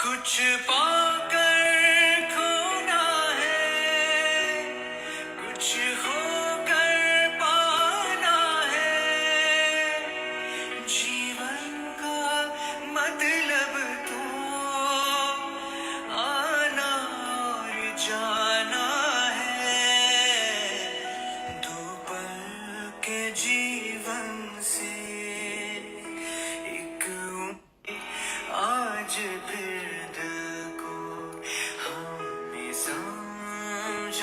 कुछ पाकर खोना है, कुछ होकर पाना है। जीवन का मतलब तो आना और जाना है। दो पल के जीवन से एक आज फिर दिल को हमने समझाया,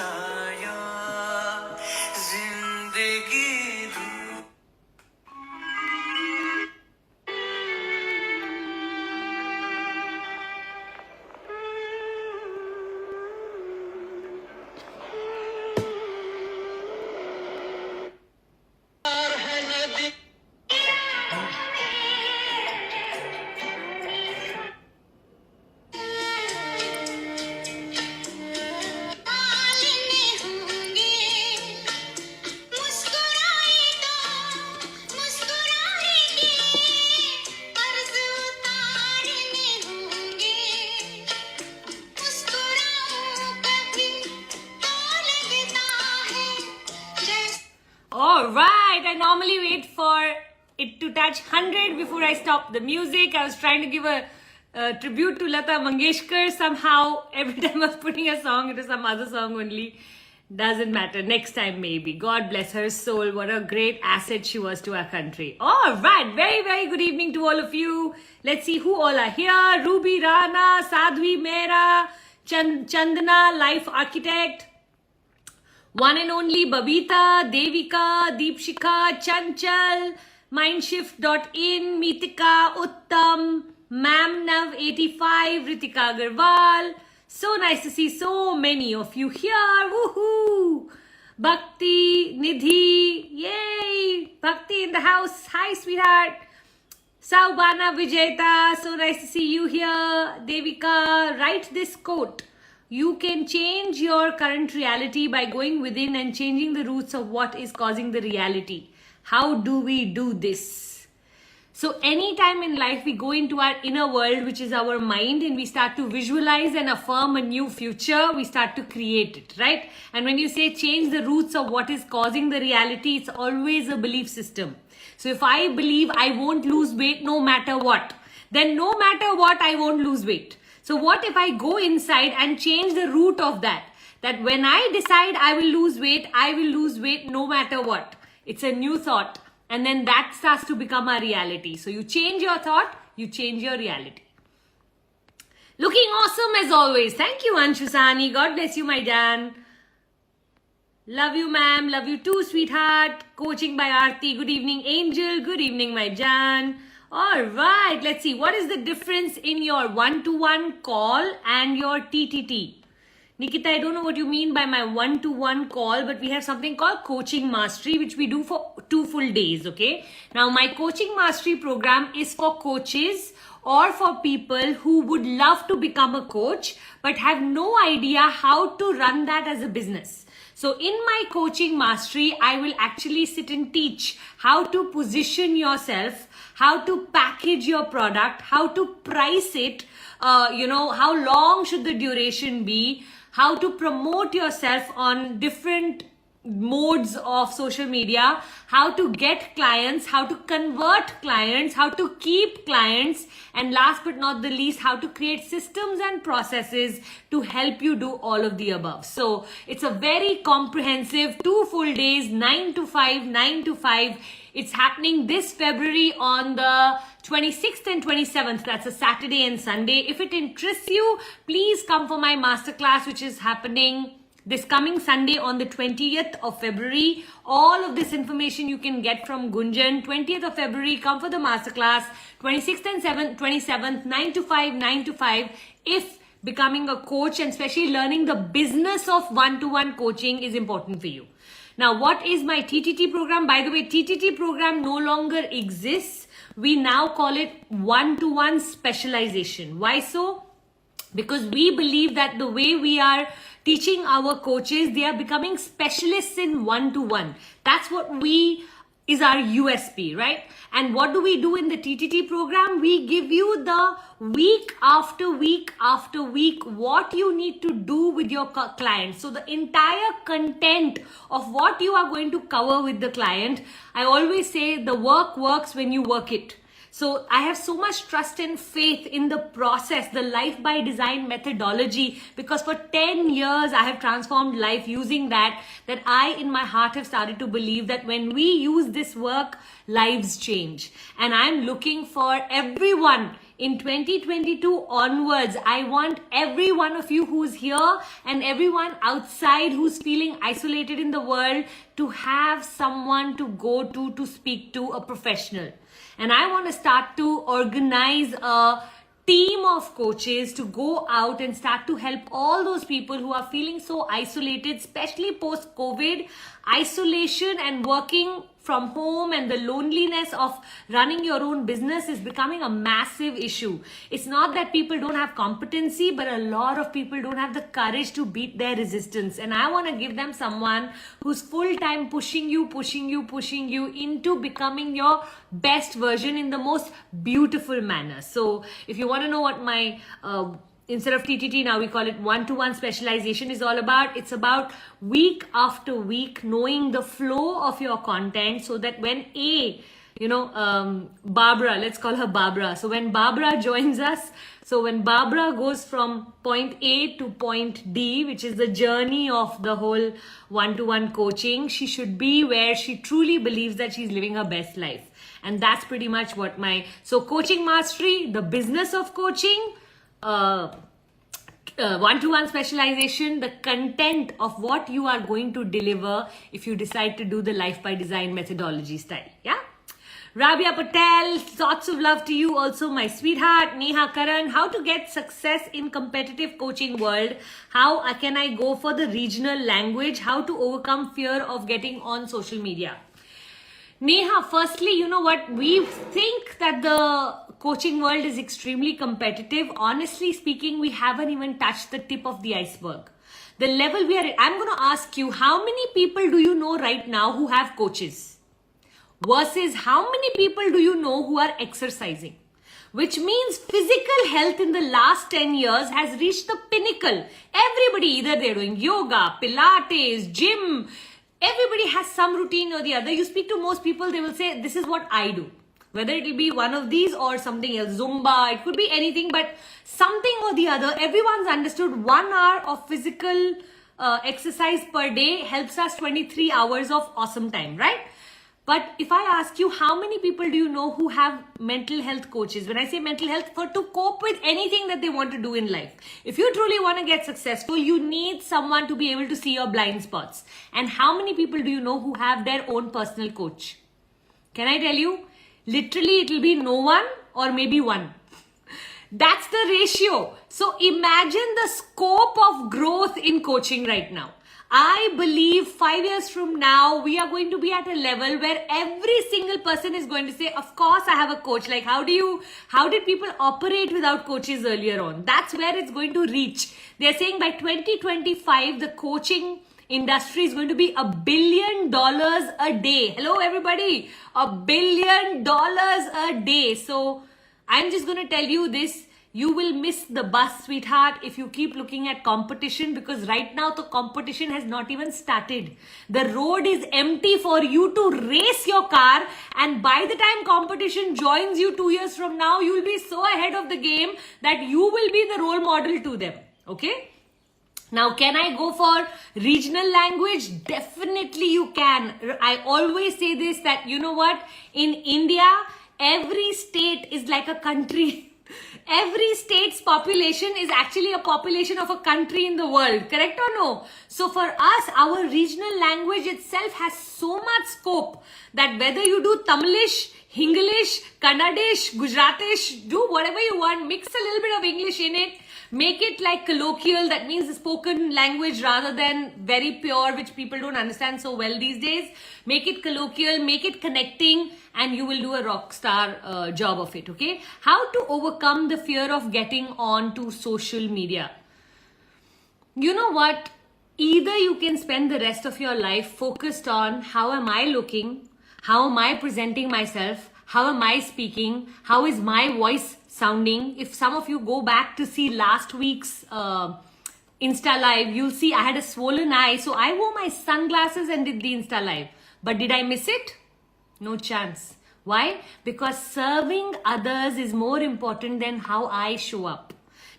जिंदगी All right, I normally wait for it to touch 100 before I stop the music. I was trying to give a tribute to Lata Mangeshkar. Somehow, every time I was putting a song, it was some other song only. Doesn't matter. Next time, maybe. God bless her soul. What a great asset she was to our country. All right, very, very good evening to all of you. Let's see who all are here. Ruby Rana, Sadhvi Mehra, Chandana, Life Architect. One and only Babita, Devika, Deepshika, Chanchal, Mindshift.in, Meetika, Uttam, Mam Nav85, Ritika Agarwal. So nice to see so many of you here. Woohoo! Bhakti, Nidhi, yay! Bhakti in the house. Hi, sweetheart. Saubana Vijeta, so nice to see you here. Devika, write this quote. You can change your current reality by going within and changing the roots of what is causing the reality. How do we do this? So anytime in life we go into our inner world, which is our mind, and we start to visualize and affirm a new future, we start to create it, right? And when you say change the roots of what is causing the reality, it's always a belief system. So if I believe I won't lose weight no matter what, then no matter what, I won't lose weight. So what if I go inside and change the root of that? That when I decide I will lose weight no matter what. It's a new thought. And then that starts to become a reality. So you change your thought, you change your reality. Looking awesome as always. Thank you, Anshusani. God bless you, my Jan. Love you, ma'am. Love you too, sweetheart. Coaching by Aarti. Good evening, Angel. Good evening, my Jan. All right, let's see. What is the difference in your one-to-one call and your TTT? Nikita, I don't know what you mean by my one-to-one call, but we have something called Coaching Mastery, which we do for 2 full days, okay? Now, my Coaching Mastery program is for coaches or for people who would love to become a coach, but have no idea how to run that as a business. So in my Coaching Mastery, I will actually sit and teach how to position yourself, how to package your product, how to price it, how long should the duration be, how to promote yourself on different modes of social media, how to get clients, how to convert clients, how to keep clients, and last but not the least, how to create systems and processes to help you do all of the above. So it's a very comprehensive 2 full days, 9 to 5. It's happening this February on the 26th and 27th. That's a Saturday and Sunday. If it interests you, please come for my masterclass, which is happening this coming Sunday on the 20th of February. All of this information you can get from Gunjan. 20th of February, come for the masterclass. 26th and 27th, 9 to 5. If becoming a coach and especially learning the business of one-to-one coaching is important for you. Now, what is my TTT program? By the way, TTT program no longer exists. We now call it one-to-one specialization. Why so? Because we believe that the way we are teaching our coaches, they are becoming specialists in one-to-one. That's what we is our USP, right? And what do we do in the TTT program? We give you the week after week after week what you need to do with your client. So the entire content of what you are going to cover with the client, I always say the work works when you work it. So I have so much trust and faith in the process, the life by design methodology, because for 10 years I have transformed life using that I in my heart have started to believe that when we use this work, lives change. And I'm looking for everyone in 2022 onwards. I want every one of you who's here and everyone outside who's feeling isolated in the world to have someone to go to speak to, a professional. And I want to start to organize a team of coaches to go out and start to help all those people who are feeling so isolated, especially post-COVID. Isolation and working from home and the loneliness of running your own business is becoming a massive issue. It's not that people don't have competency, but a lot of people don't have the courage to beat their resistance. And I want to give them someone who's full-time pushing you into becoming your best version in the most beautiful manner. So if you want to know what my instead of TTT, now we call it one-to-one specialization is all about. It's about week after week knowing the flow of your content so that when Barbara, let's call her Barbara. So when Barbara joins us, so when Barbara goes from point A to point D, which is the journey of the whole one-to-one coaching, she should be where she truly believes that she's living her best life. And that's pretty much what so coaching mastery, the business of coaching, one-to-one specialization, the content of what you are going to deliver if you decide to do the life by design methodology style. Yeah. Rabia Patel, lots of love to you also, my sweetheart. Neha Karan, how to get success in competitive coaching world? How can I go for the regional language? How to overcome fear of getting on social media? Neha, firstly, you know what? We think that the coaching world is extremely competitive. Honestly speaking, we haven't even touched the tip of the iceberg. The level we are in, I'm going to ask you, how many people do you know right now who have coaches? Versus how many people do you know who are exercising? Which means physical health in the last 10 years has reached the pinnacle. Everybody, either they're doing yoga, Pilates, gym, everybody has some routine or the other. You speak to most people, they will say, this is what I do. Whether it will be one of these or something else, Zumba, it could be anything, but something or the other. Everyone's understood 1 hour of physical exercise per day helps us 23 hours of awesome time, right? But if I ask you, how many people do you know who have mental health coaches? When I say mental health, to cope with anything that they want to do in life. If you truly want to get successful, you need someone to be able to see your blind spots. And how many people do you know who have their own personal coach? Can I tell you? Literally, it will be no one or maybe one. That's the ratio. So imagine the scope of growth in coaching right now. I believe 5 years from now, we are going to be at a level where every single person is going to say, of course, I have a coach. Like, how did people operate without coaches earlier on? That's where it's going to reach. They're saying by 2025, the coaching industry is going to be $1 billion a day. Hello, everybody. $1 billion a day. So I'm just going to tell you this. You will miss the bus, sweetheart, if you keep looking at competition, because right now the competition has not even started. The road is empty for you to race your car, and by the time competition joins you 2 years from now, you will be so ahead of the game that you will be the role model to them. Okay? Now, can I go for regional language? Definitely you can. I always say this, that you know what? In India, every state is like a country. Every state's population is actually a population of a country in the world. Correct or no? So for us, our regional language itself has so much scope that whether you do Tamilish, Hinglish, Kannadish, Gujaratish, do whatever you want, mix a little bit of English in it, make it like colloquial, that means the spoken language rather than very pure, which people don't understand so well these days. Make it colloquial, make it connecting, and you will do a rock star job of it, okay? How to overcome the fear of getting on to social media? You know what? Either you can spend the rest of your life focused on how am I looking, How am I presenting myself? How am I speaking? How is my voice sounding? If some of you go back to see last week's Insta live, you'll see I had a swollen eye. So I wore my sunglasses and did the Insta live. But did I miss it? No chance. Why? Because serving others is more important than how I show up.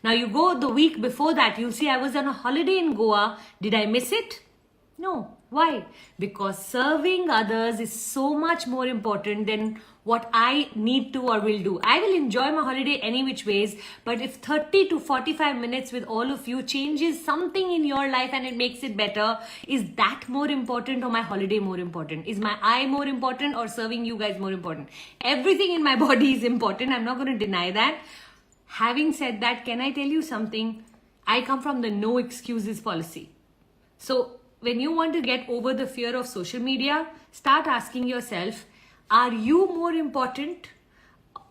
Now you go the week before that, you'll see I was on a holiday in Goa. Did I miss it? No. Why? Because serving others is so much more important than what I need to or will do. I will enjoy my holiday any which ways, but if 30 to 45 minutes with all of you changes something in your life and it makes it better, is that more important or my holiday more important? Is my eye more important or serving you guys more important? Everything in my body is important. I'm not going to deny that. Having said that, can I tell you something? I come from the no excuses policy. So when you want to get over the fear of social media, start asking yourself, are you more important?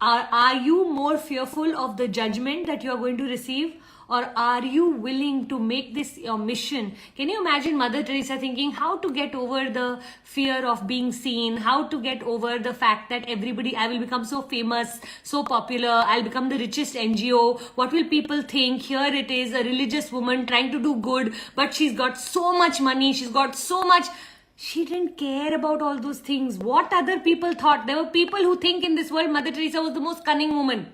Are you more fearful of the judgment that you are going to receive? Or are you willing to make this your mission? Can you imagine Mother Teresa thinking how to get over the fear of being seen, how to get over the fact that I will become so famous, so popular, I'll become the richest NGO, what will people think? Here it is, a religious woman trying to do good, but she's got so much money, she's got so much. She didn't care about all those things. What other people thought? There were people who think in this world Mother Teresa was the most cunning woman.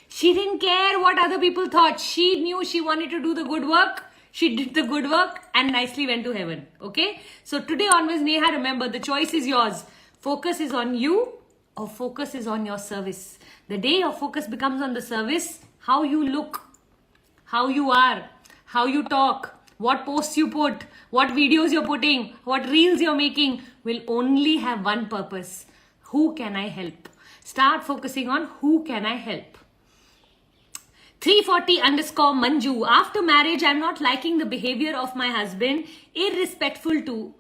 She didn't care what other people thought. She knew she wanted to do the good work. She did the good work and nicely went to heaven. Okay? So today onwards, Neha, remember, the choice is yours. Focus is on you or focus is on your service. The day your focus becomes on the service, how you look, how you are, how you talk, what posts you put, what videos you're putting, what reels you're making will only have one purpose. Who can I help? Start focusing on who can I help. 340_Manju. After marriage, I'm not liking the behavior of my husband, irrespectful to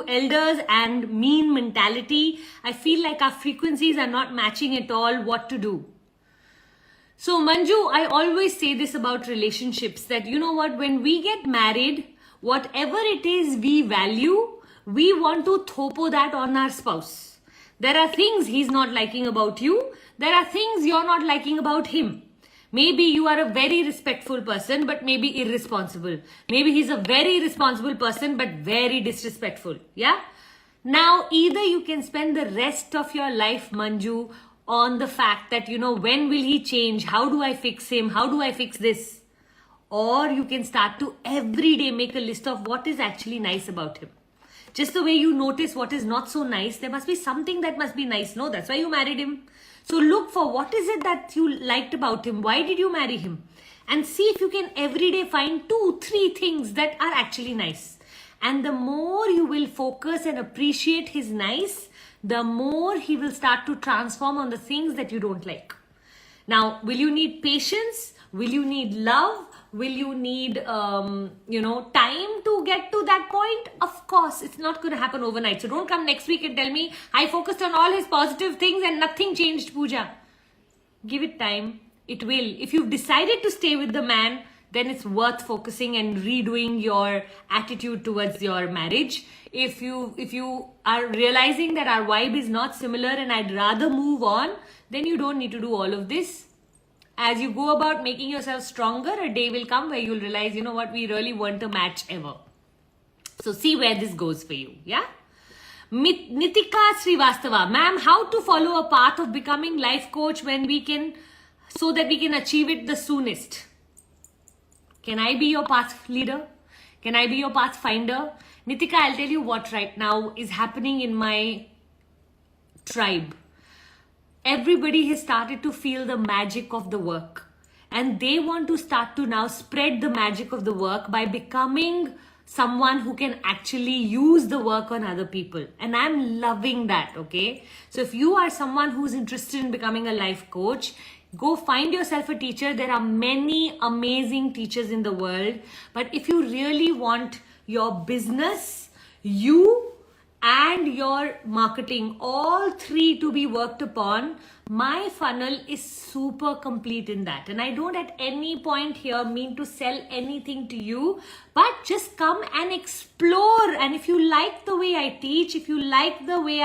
elders and mean mentality. I feel like our frequencies are not matching at all. What to do? So Manju, I always say this about relationships, that you know what, when we get married, whatever it is we value, we want to thopo that on our spouse. There are things he's not liking about you. There are things you're not liking about him. Maybe you are a very respectful person, but maybe irresponsible. Maybe he's a very responsible person, but very disrespectful. Yeah? Now, either you can spend the rest of your life, Manju, on the fact that, you know, when will he change? How do I fix him? How do I fix this? Or you can start to every day make a list of what is actually nice about him. Just the way you notice what is not so nice, there must be something that must be nice. No, that's why you married him. So look for what is it that you liked about him. Why did you marry him? And see if you can every day find 2-3 things that are actually nice. And the more you will focus and appreciate his nice, the more he will start to transform on the things that you don't like. Now, will you need patience? Will you need love? Will you need, time to get to that point? Of course, it's not going to happen overnight. So don't come next week and tell me, I focused on all his positive things and nothing changed, Puja. Give it time. It will. If you've decided to stay with the man, then it's worth focusing and redoing your attitude towards your marriage. If you are realizing that our vibe is not similar and I'd rather move on, then you don't need to do all of this. As you go about making yourself stronger, a day will come where you'll realize, you know what, we really weren't a match ever. So see where this goes for you, yeah? Nitika Srivastava, ma'am, how to follow a path of becoming life coach so that we can achieve it the soonest? Can I be your path leader? Can I be your path finder? Nitika, I'll tell you what right now is happening in my tribe. Everybody has started to feel the magic of the work. And they want to start to now spread the magic of the work by becoming someone who can actually use the work on other people. And I'm loving that, okay? So if you are someone who's interested in becoming a life coach, go find yourself a teacher. There are many amazing teachers in the world. But if you really want your business, you and your marketing, all three to be worked upon, my funnel is super complete in that. And I don't at any point here mean to sell anything to you, but just come and explore. And if you like the way I teach, if you like the way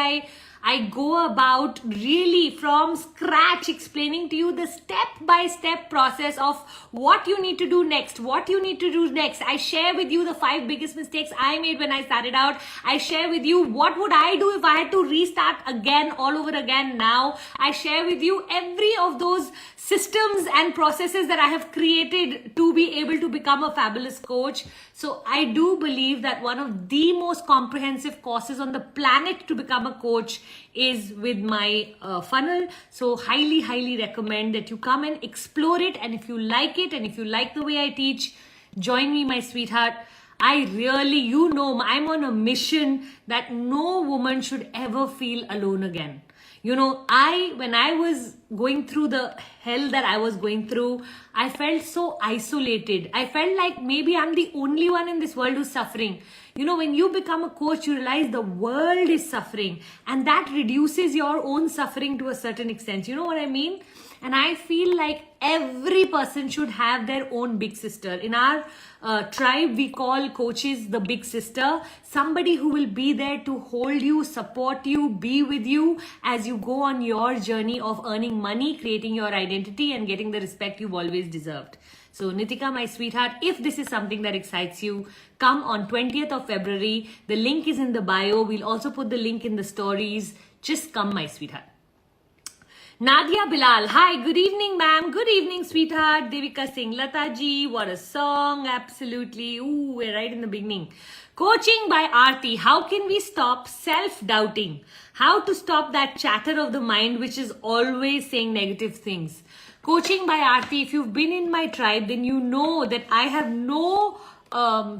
I go about really from scratch explaining to you the step-by-step process of what you need to do next, what you need to do next. I share with you the 5 biggest mistakes I made when I started out. I share with you what would I do if I had to restart again, all over again now. I share with you every of those systems and processes that I have created to be able to become a fabulous coach. So I do believe that one of the most comprehensive courses on the planet to become a coach is with my funnel. So highly recommend that you come and explore it. And if you like it and if you like the way I teach, join me, my sweetheart. I really, you know, I'm on a mission that no woman should ever feel alone again. You know, when I was going through the hell that I was going through, I felt so isolated. I felt like maybe I'm the only one in this world who's suffering. You know, when you become a coach, you realize the world is suffering, and that reduces your own suffering to a certain extent. You know what I mean? And I feel like every person should have their own big sister. In our tribe, we call coaches the big sister. Somebody who will be there to hold you, support you, be with you as you go on your journey of earning money, creating your identity, and getting the respect you've always deserved. So Nitika, my sweetheart, if this is something that excites you, come on 20th of February. The link is in the bio. We'll also put the link in the stories. Just come, my sweetheart. Nadia Bilal, hi, good evening, ma'am. Good evening, sweetheart. Devika Singh, Lata ji, what a song. Absolutely. Ooh, we're right in the beginning. Coaching by Aarti. How can we stop self-doubting? How to stop that chatter of the mind which is always saying negative things. Coaching by Aarti. If you've been in my tribe, then you know that I have no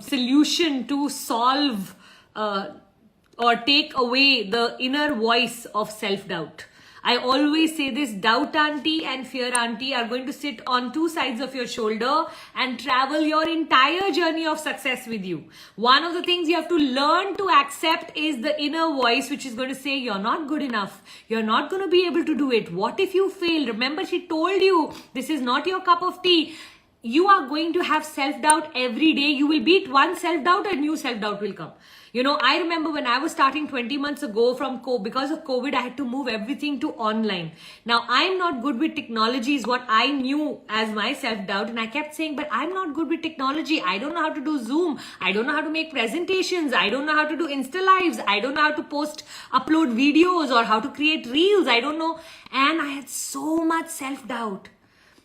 solution to solve or take away the inner voice of self-doubt. I always say this, doubt auntie and fear auntie are going to sit on two sides of your shoulder and travel your entire journey of success with you. One of the things you have to learn to accept is the inner voice which is going to say you're not good enough. You're not going to be able to do it. What if you fail? Remember, she told you this is not your cup of tea. You are going to have self-doubt every day. You will beat one self-doubt and new self-doubt will come. You know, I remember when I was starting 20 months ago because of COVID, I had to move everything to online. Now, I'm not good with technology is what I knew as my self-doubt. And I kept saying, but I'm not good with technology. I don't know how to do Zoom. I don't know how to make presentations. I don't know how to do Insta Lives. I don't know how to upload videos or how to create reels. I don't know. And I had so much self-doubt.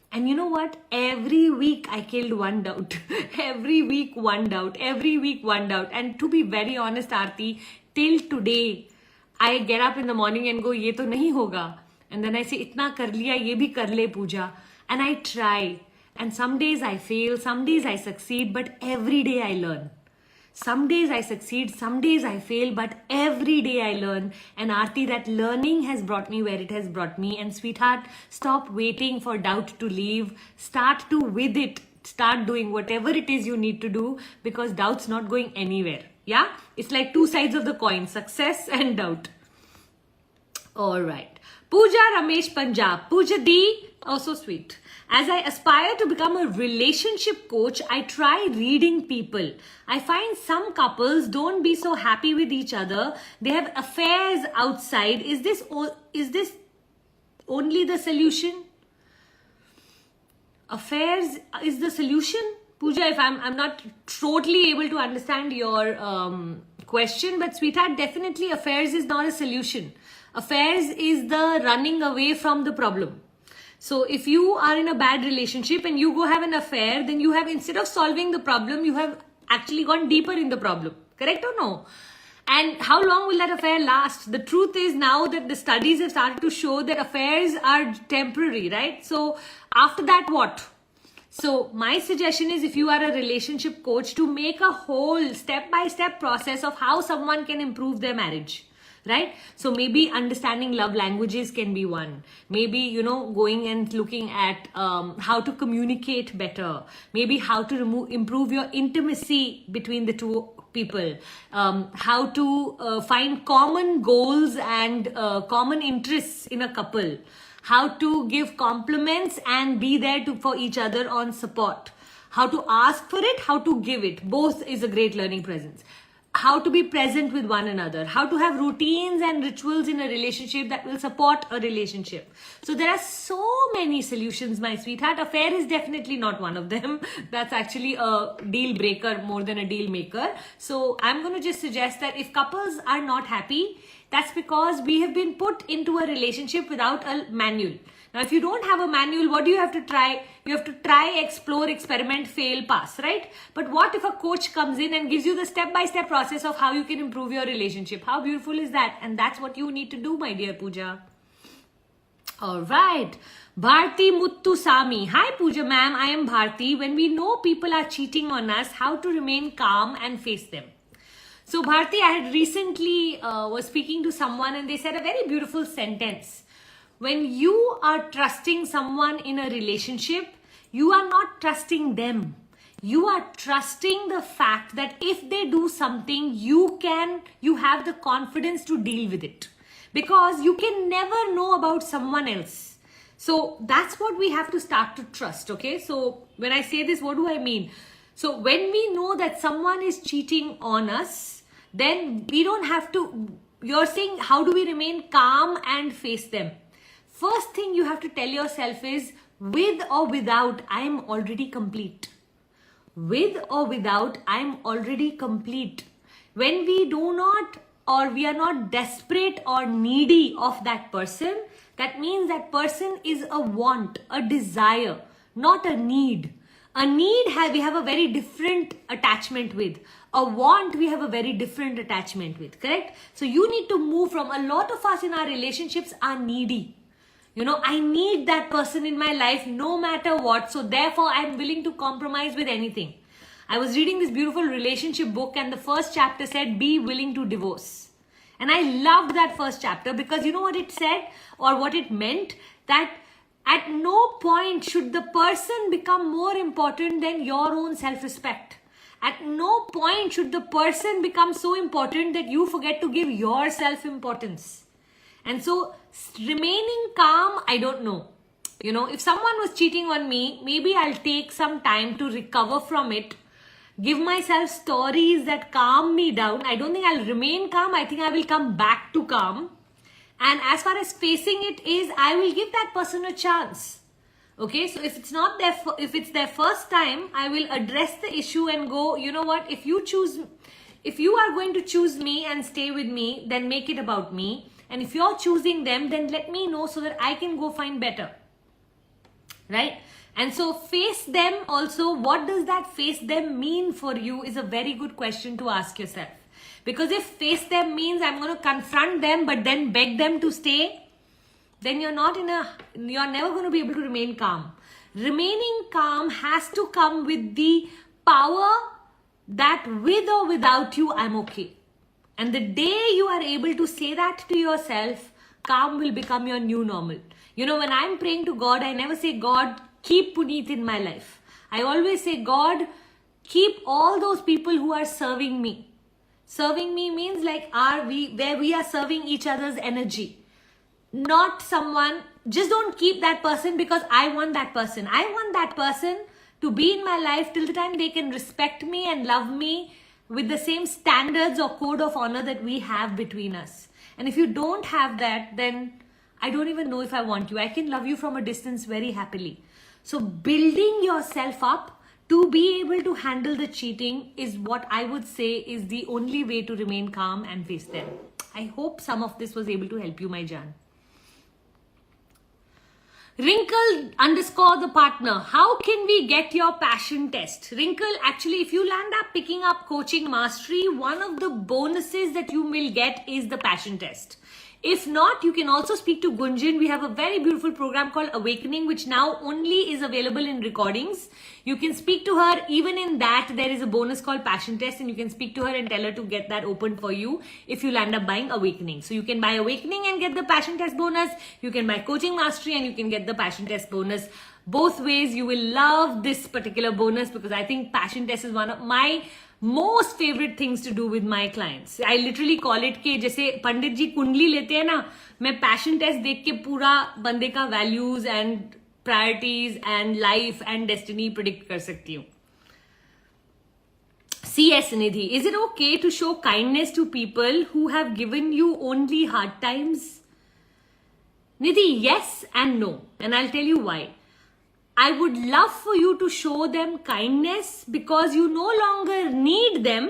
And you know what? Every week I killed one doubt. Every week one doubt. Every week one doubt. And to be very honest, Aarti, till today, I get up in the morning and go, ye to nahi hoga. And then I say, itna kar liya, ye bhi kar le, Puja. And I try. And some days I fail, some days I succeed, but every day I learn. Some days I succeed, some days I fail, but every day I learn. And Aarti, that learning has brought me where it has brought me. And sweetheart, stop waiting for doubt to leave. Start to with it. Start doing whatever it is you need to do because doubt's not going anywhere. Yeah? It's like two sides of the coin, success and doubt. All right. Puja Ramesh Punjab. Puja Di, oh so sweet. As I aspire to become a relationship coach, I try reading people. I find some couples don't be so happy with each other. They have affairs outside. Is this only the solution? Affairs is the solution? Puja, if I'm not totally able to understand your question, but sweetheart, definitely affairs is not a solution. Affairs is the running away from the problem. So if you are in a bad relationship and you go have an affair, then you have, instead of solving the problem, you have actually gone deeper in the problem. Correct or no? And how long will that affair last? The truth is now that the studies have started to show that affairs are temporary, right? So after that, what? So my suggestion is if you are a relationship coach to make a whole step-by-step process of how someone can improve their marriage. Right? So maybe understanding love languages can be one. Maybe, going and looking at how to communicate better. Maybe how to improve your intimacy between the two people, how to find common goals and common interests in a couple, how to give compliments and be there for each other on support, how to ask for it, how to give it. Both is a great learning presence. How to be present with one another, how to have routines and rituals in a relationship that will support a relationship. So there are so many solutions, my sweetheart. Affair is definitely not one of them. That's actually a deal breaker more than a deal maker. So I'm going to just suggest that if couples are not happy, that's because we have been put into a relationship without a manual. Now, if you don't have a manual, what do you have to try? You have to try, explore, experiment, fail, pass, right? But what if a coach comes in and gives you the step-by-step process of how you can improve your relationship? How beautiful is that? And that's what you need to do, my dear Puja. All right. Bharti Muttusamy. Hi, Puja ma'am. I am Bharti. When we know people are cheating on us, how to remain calm and face them? So, Bharti, I had recently was speaking to someone and they said a very beautiful sentence. When you are trusting someone in a relationship, you are not trusting them. You are trusting the fact that if they do something, you have the confidence to deal with it. Because you can never know about someone else. So that's what we have to start to trust, okay? So when I say this, what do I mean? So when we know that someone is cheating on us, then we don't have to, you're saying, how do we remain calm and face them? First thing you have to tell yourself is, with or without, I am already complete. With or without, I am already complete. When we do not, or we are not desperate or needy of that person, that means that person is a want, a desire, not a need. A need we have a very different attachment with. A want we have a very different attachment with, correct? So you need to move from, a lot of us in our relationships are needy. You know, I need that person in my life no matter what. So therefore, I'm willing to compromise with anything. I was reading this beautiful relationship book and the first chapter said, be willing to divorce. And I loved that first chapter because you know what it said or what it meant? That at no point should the person become more important than your own self-respect. At no point should the person become so important that you forget to give yourself importance. And so remaining calm, I don't know. You know, if someone was cheating on me, maybe I'll take some time to recover from it. Give myself stories that calm me down. I don't think I'll remain calm. I think I will come back to calm. And as far as facing it is, I will give that person a chance. Okay, so if it's not their, if it's their first time, I will address the issue and go, you know what, if you are going to choose me and stay with me, then make it about me. And if you're choosing them, then let me know so that I can go find better. Right? And so face them also. What does that face them mean for you is a very good question to ask yourself. Because if face them means I'm going to confront them but then beg them to stay, then you're never going to be able to remain calm. Remaining calm has to come with the power that with or without you, I'm okay. And the day you are able to say that to yourself, calm will become your new normal. You know, when I'm praying to God, I never say, God, keep Puneet in my life. I always say, God, keep all those people who are serving me. Serving me means like where we are serving each other's energy. Not someone, just don't keep that person because I want that person. I want that person to be in my life till the time they can respect me and love me with the same standards or code of honor that we have between us. And if you don't have that, then I don't even know if I want you. I can love you from a distance very happily. So building yourself up to be able to handle the cheating is what I would say is the only way to remain calm and face them. I hope some of this was able to help you, my Jan. Wrinkle _ the partner. How can we get your passion test? Wrinkle, actually, if you land up picking up coaching mastery, one of the bonuses that you will get is the passion test. If not, you can also speak to Gunjan. We have a very beautiful program called Awakening, which now only is available in recordings. You can speak to her. Even in that, there is a bonus called Passion Test, and you can speak to her and tell her to get that open for you if you land up buying Awakening. So you can buy Awakening and get the Passion Test bonus. You can buy Coaching Mastery and you can get the Passion Test bonus. both ways. You will love this particular bonus because I think passion test is one of my most favorite things to do with my clients. I literally call it कि जैसे पंडित जी कुंडली लेते हैं ना, मैं passion test देख के पूरा बंदे का values and priorities and life and destiny predict कर सकती हूँ. CS Nidhi, is it okay to show kindness to people who have given you only hard times? Nidhi, yes and no. And I'll tell you why. I would love for you to show them kindness because you no longer need them.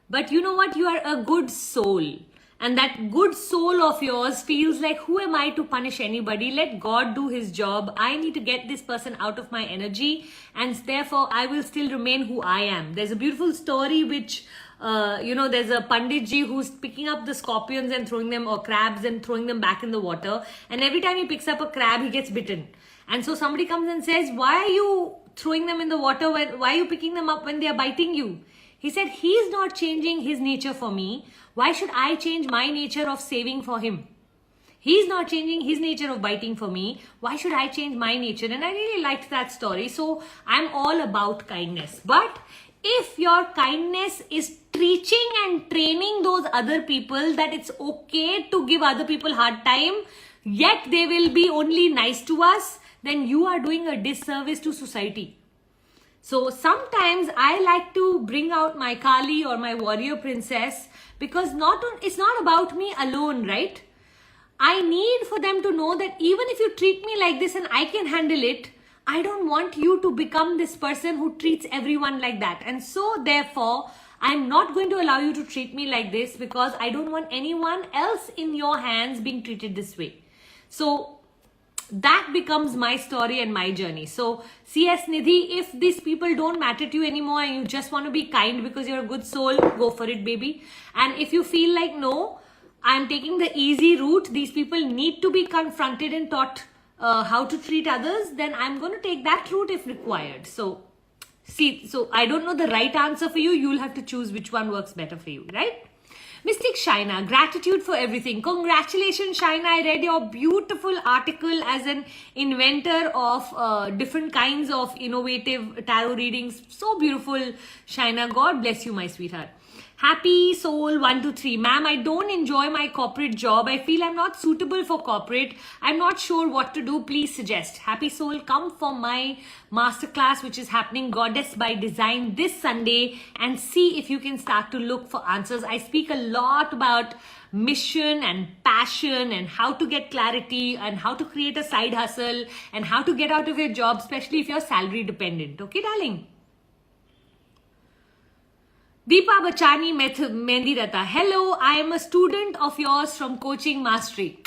But you know what? You are a good soul. And that good soul of yours feels like, who am I to punish anybody? Let God do his job. I need to get this person out of my energy. And therefore, I will still remain who I am. There's a beautiful story which, there's a Panditji who's picking up the scorpions and throwing them, or crabs and throwing them back in the water. And every time he picks up a crab, he gets bitten. And so somebody comes and says, why are you throwing them in the water? Why are you picking them up when they are biting you? He said, he's not changing his nature for me. Why should I change my nature of saving for him? He's not changing his nature of biting for me. Why should I change my nature? And I really liked that story. So I'm all about kindness. But if your kindness is teaching and training those other people that it's okay to give other people hard time, yet they will be only nice to us, then you are doing a disservice to society. So sometimes I like to bring out my Kali or my warrior princess because it's not about me alone, right? I need for them to know that even if you treat me like this and I can handle it, I don't want you to become this person who treats everyone like that. And so therefore, I'm not going to allow you to treat me like this because I don't want anyone else in your hands being treated this way. So that becomes my story and my journey. So CS Nidhi, if these people don't matter to you anymore and you just want to be kind because you're a good soul, go for it, baby. And if you feel like, no, I'm taking the easy route, these people need to be confronted and taught how to treat others, then I'm going to take that route if required. So I don't know the right answer for you. You'll have to choose which one works better for you, right? Mystic Shaina, gratitude for everything. Congratulations, Shaina. I read your beautiful article as an inventor of different kinds of innovative tarot readings. So beautiful, Shaina. God bless you, my sweetheart. Happy Soul 123. Ma'am, I don't enjoy my corporate job. I feel I'm not suitable for corporate. I'm not sure what to do. Please suggest. Happy Soul, come for my masterclass which is happening Goddess by Design this Sunday and see if you can start to look for answers. I speak a lot about mission and passion and how to get clarity and how to create a side hustle and how to get out of your job, especially if you're salary dependent. Okay, darling? Deepa Bachani Mehndi Rata. Hello, I am a student of yours from Coaching Mastery.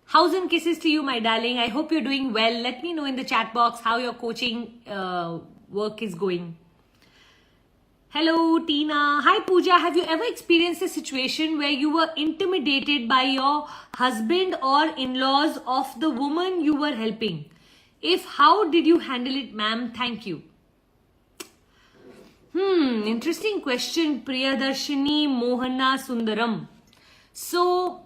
Hugs and kisses to you, my darling. I hope you're doing well. Let me know in the chat box how your coaching work is going. Hello, Tina. Hi, Puja. Have you ever experienced a situation where you were intimidated by your husband or in-laws of the woman you were helping? If, how did you handle it, ma'am? Thank you. Interesting question, Priyadarshini Mohana Sundaram. So,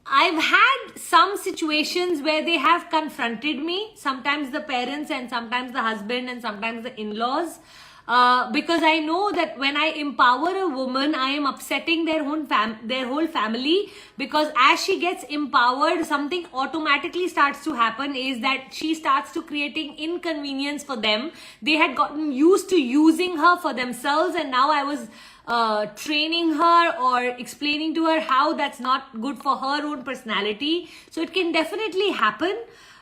I've had some situations where they have confronted me, sometimes the parents and sometimes the husband and sometimes the in-laws, because I know that when I empower a woman, I am upsetting their whole family, because as she gets empowered, something automatically starts to happen is that she starts to creating inconvenience for them. They had gotten used to using her for themselves, and now I was training her or explaining to her how that's not good for her own personality. So it can definitely happen.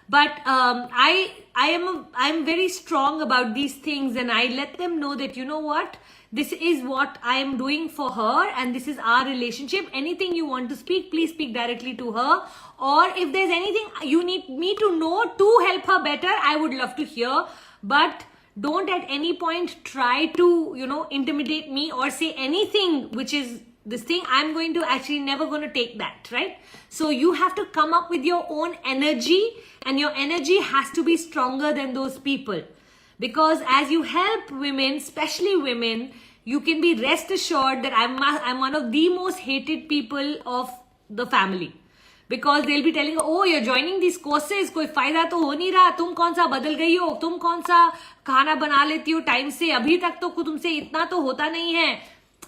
But I'm very strong about these things, and I let them know that, you know what, this is what I am doing for her and this is our relationship. Anything you want to speak, please speak directly to her. Or if there's anything you need me to know to help her better, I would love to hear. But don't at any point try to, intimidate me or say anything which is this thing. I'm going to actually never going to take that, right? So you have to come up with your own energy, and your energy has to be stronger than those people. Because as you help women, especially women, you can be rest assured that I'm one of the most hated people of the family. because they'll be telling, oh, you're joining these courses, कोई फायदा तो हो नहीं रहा, तुम कौन सा बदल गई हो, तुम कौन सा खाना बना लेती हो टाइम से, अभी तक तो तुमसे इतना तो होता नहीं है.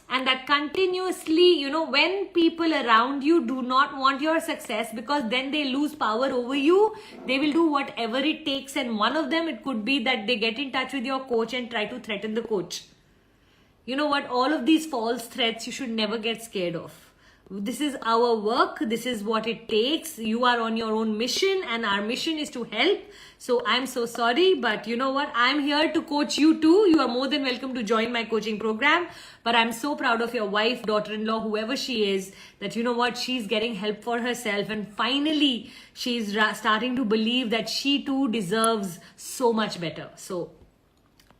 And that continuously, when people around you do not want your success, because then they lose power over you, they will do whatever it takes. And one of them, it could be that they get in touch with your coach and try to threaten the coach. You know what? All of these false threats, you should never get scared of. This is our work. This is what it takes. You are on your own mission, and our mission is to help. So I'm so sorry, but you know what? I'm here to coach you too. You are more than welcome to join my coaching program. But I'm so proud of your wife, daughter-in-law, whoever she is, that you know what? She's getting help for herself, and finally she's starting to believe that she too deserves so much better. So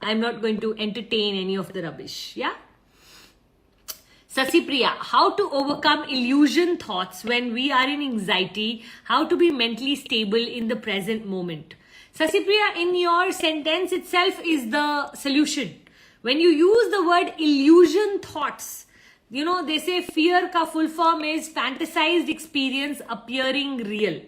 I'm not going to entertain any of the rubbish. Yeah? Sasi Priya, how to overcome illusion thoughts when we are in anxiety, how to be mentally stable in the present moment. Sasi Priya, in your sentence itself is the solution. When you use the word illusion thoughts, they say fear ka full form is fantasized experience appearing real.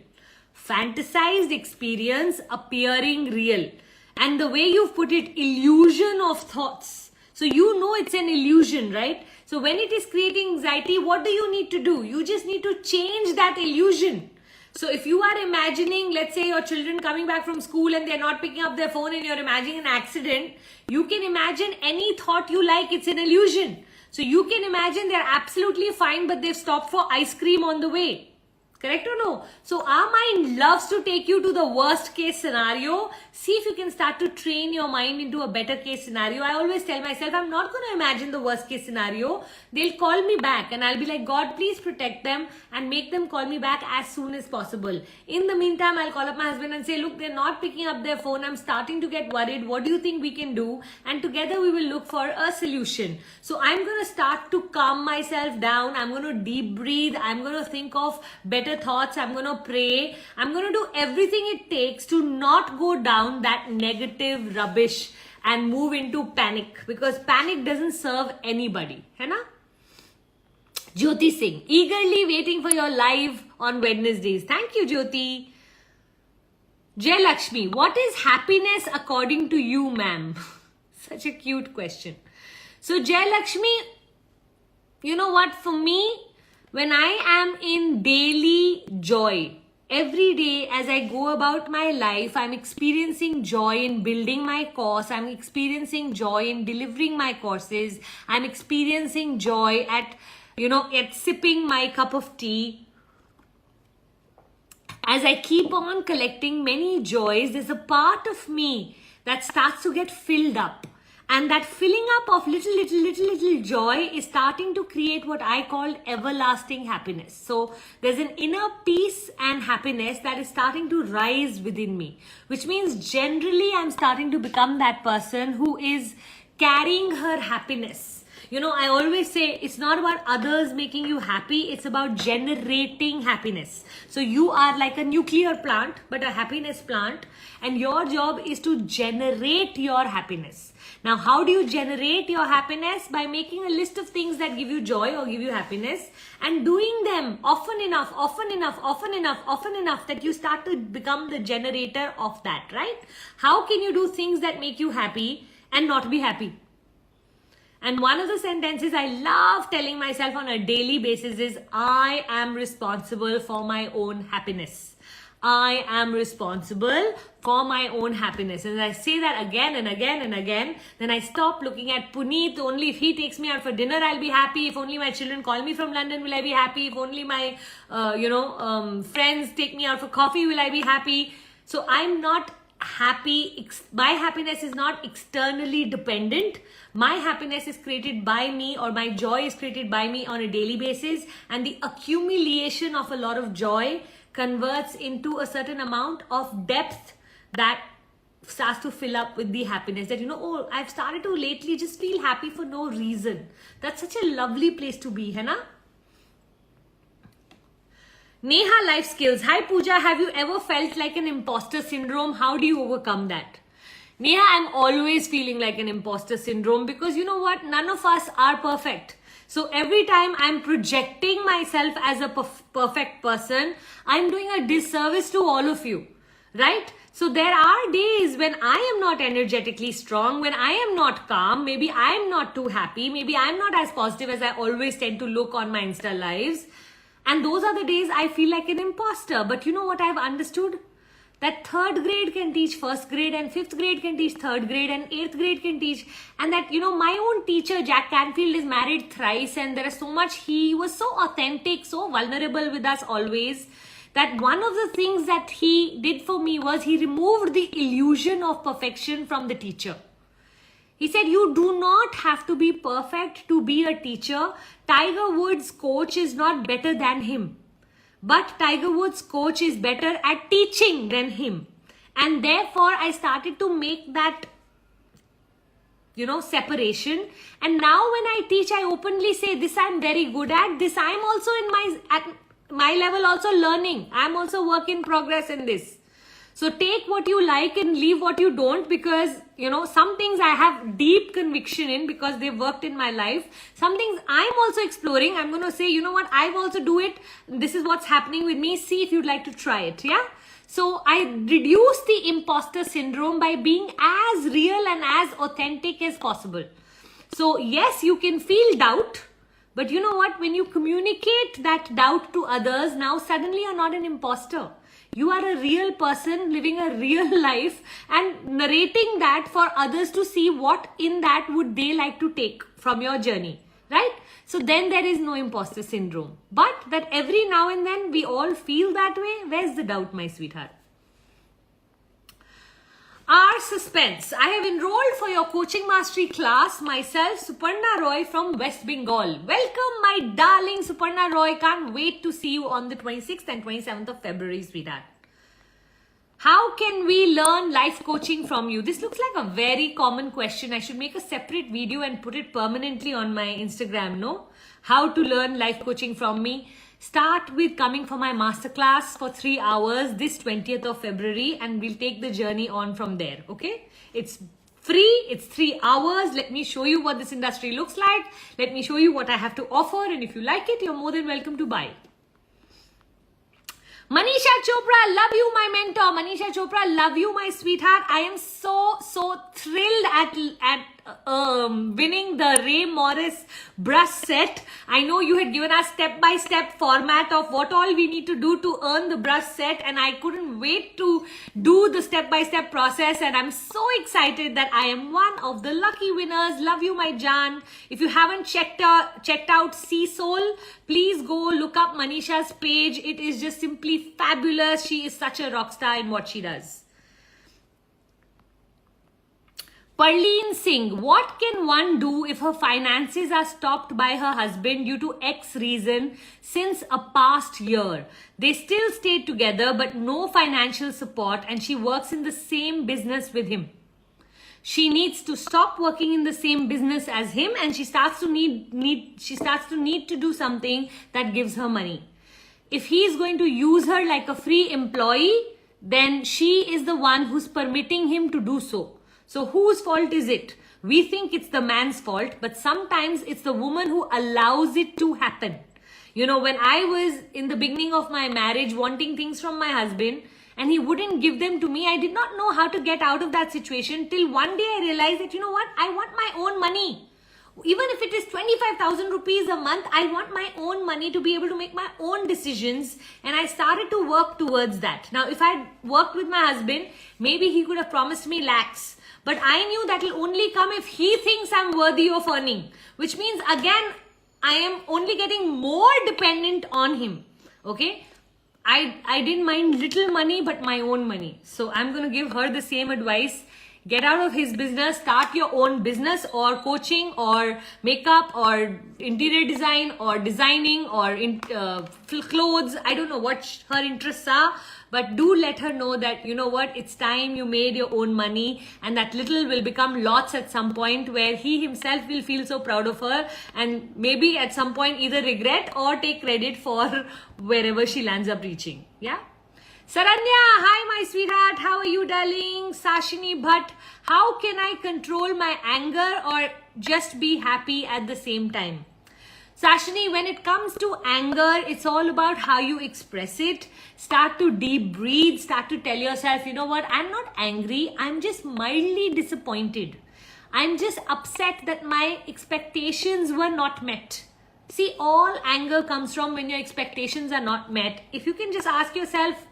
Fantasized experience appearing real. And the way you've put it, illusion of thoughts. So you know it's an illusion, right? So when it is creating anxiety, what do you need to do? You just need to change that illusion. So if you are imagining, let's say your children coming back from school and they're not picking up their phone and you're imagining an accident, you can imagine any thought you like, it's an illusion. So you can imagine they're absolutely fine, but they've stopped for ice cream on the way. Correct or no? So our mind loves to take you to the worst case scenario. See if you can start to train your mind into a better case scenario. I always tell myself, I'm not going to imagine the worst case scenario. They'll call me back and I'll be like, God, please protect them and make them call me back as soon as possible. In the meantime, I'll call up my husband and say, look, they're not picking up their phone. I'm starting to get worried. What do you think we can do? And together we will look for a solution. So I'm going to start to calm myself down. I'm going to deep breathe. I'm going to think of better thoughts. I'm going to pray. I'm going to do everything it takes to not go down that negative rubbish and move into panic, because panic doesn't serve anybody. Hai na? Jyoti Singh, eagerly waiting for your live on Wednesdays. Thank you, Jyoti. Jay Lakshmi, what is happiness according to you, ma'am? Such a cute question. So Jay Lakshmi, you know what? For me, when I am in daily joy, every day as I go about my life, I'm experiencing joy in building my course. I'm experiencing joy in delivering my courses. I'm experiencing joy at sipping my cup of tea. As I keep on collecting many joys, there's a part of me that starts to get filled up. And that filling up of little joy is starting to create what I call everlasting happiness. So there's an inner peace and happiness that is starting to rise within me, which means generally I'm starting to become that person who is carrying her happiness. I always say it's not about others making you happy, it's about generating happiness. So you are like a nuclear plant, but a happiness plant, and your job is to generate your happiness. Now, how do you generate your happiness? By making a list of things that give you joy or give you happiness and doing them often enough that you start to become the generator of that, right? How can you do things that make you happy and not be happy? And one of the sentences I love telling myself on a daily basis is, I am responsible for my own happiness. I am responsible for my own happiness. And I say that again and again and again. Then I stop looking at Puneet. Only if he takes me out for dinner, I'll be happy. If only my children call me from London, will I be happy? If only my, friends take me out for coffee, will I be happy? So I'm not happy. My happiness is not externally dependent. My happiness is created by me, or my joy is created by me on a daily basis. And the accumulation of a lot of joy converts into a certain amount of depth that starts to fill up with the happiness that, I've started to lately just feel happy for no reason. That's such a lovely place to be, hai na? Neha Life Skills. Hi Puja, have you ever felt like an imposter syndrome? How do you overcome that? Neha, I'm always feeling like an imposter syndrome because you know what? None of us are perfect. So every time I'm projecting myself as a perfect person, I'm doing a disservice to all of you, right? So there are days when I am not energetically strong, when I am not calm, maybe I'm not too happy, maybe I'm not as positive as I always tend to look on my Insta lives. And those are the days I feel like an imposter. But you know what I've understood? That third grade can teach first grade, and fifth grade can teach third grade, and eighth grade can teach. And that, my own teacher, Jack Canfield, is married thrice, and there is so much, he was so authentic, so vulnerable with us always, that one of the things that he did for me was he removed the illusion of perfection from the teacher. He said, you do not have to be perfect to be a teacher. Tiger Woods' coach is not better than him. But Tiger Woods' coach is better at teaching than him. And therefore, I started to make that, separation. And now when I teach, I openly say, this I'm very good at. This I'm also at my level also learning. I'm also work in progress in this. So take what you like and leave what you don't, because, some things I have deep conviction in because they've worked in my life. Some things I'm also exploring. I'm going to say, I've also do it. This is what's happening with me. See if you'd like to try it. Yeah. So I reduce the imposter syndrome by being as real and as authentic as possible. So yes, you can feel doubt. But you know what? When you communicate that doubt to others, now suddenly you're not an imposter. You are a real person living a real life and narrating that for others to see what in that would they like to take from your journey, right? So then there is no imposter syndrome. But that every now and then we all feel that way. Where's the doubt, my sweetheart? Our suspense. I have enrolled for your coaching mastery class myself, Suparna Roy from West Bengal. Welcome, my darling Suparna Roy. Can't wait to see you on the 26th and 27th of February, sweetheart. How can we learn life coaching from you? This looks like a very common question. I should make a separate video and put it permanently on my Instagram, no? How to learn life coaching from me. Start with coming for my masterclass for 3 hours this 20th of February, and we'll take the journey on from there, okay? It's free, it's 3 hours. Let me show you what this industry looks like. Let me show you what I have to offer, and if you like it, you're more than welcome to buy. Manisha Chopra, love you, my mentor. Manisha Chopra, love you, my sweetheart. I am so thrilled at winning the Ray Morris brush set. I know you had given us step-by-step format of what all we need to do to earn the brush set, and I couldn't wait to do the step-by-step process, and I'm so excited that I am one of the lucky winners. Love you, my Jan. If you haven't checked out Sea Soul, please go look up Manisha's page. It is just simply fabulous. She is such a rock star in what she does. Parleen Singh, what can one do if her finances are stopped by her husband due to X reason since a past year? They still stayed together but no financial support, and she works in the same business with him. She needs to stop working in the same business as him, and she starts to need to do something that gives her money. If he is going to use her like a free employee, then she is the one who's permitting him to do so. So whose fault is it? We think it's the man's fault, but sometimes it's the woman who allows it to happen. When I was in the beginning of my marriage wanting things from my husband and he wouldn't give them to me, I did not know how to get out of that situation till one day I realized that, I want my own money. Even if it is 25,000 rupees a month, I want my own money to be able to make my own decisions. And I started to work towards that. Now, if I worked with my husband, maybe he could have promised me lakhs. But I knew that will only come if he thinks I'm worthy of earning. Which means, again, I am only getting more dependent on him. Okay? I didn't mind little money, but my own money. So I'm going to give her the same advice. Get out of his business, start your own business, or coaching, or makeup, or interior design, or designing, or clothes. I don't know what her interests are, but do let her know that, it's time you made your own money, and that little will become lots at some point where he himself will feel so proud of her, and maybe at some point either regret or take credit for wherever she lands up reaching. Yeah? Saranya, hi my sweetheart, how are you, darling? Sashini Bhatt, how can I control my anger or just be happy at the same time? Sashini, when it comes to anger, it's all about how you express it. Start to deep breathe, start to tell yourself, you know what, I'm not angry, I'm just mildly disappointed. I'm just upset that my expectations were not met. See, all anger comes from when your expectations are not met. If you can just ask yourself,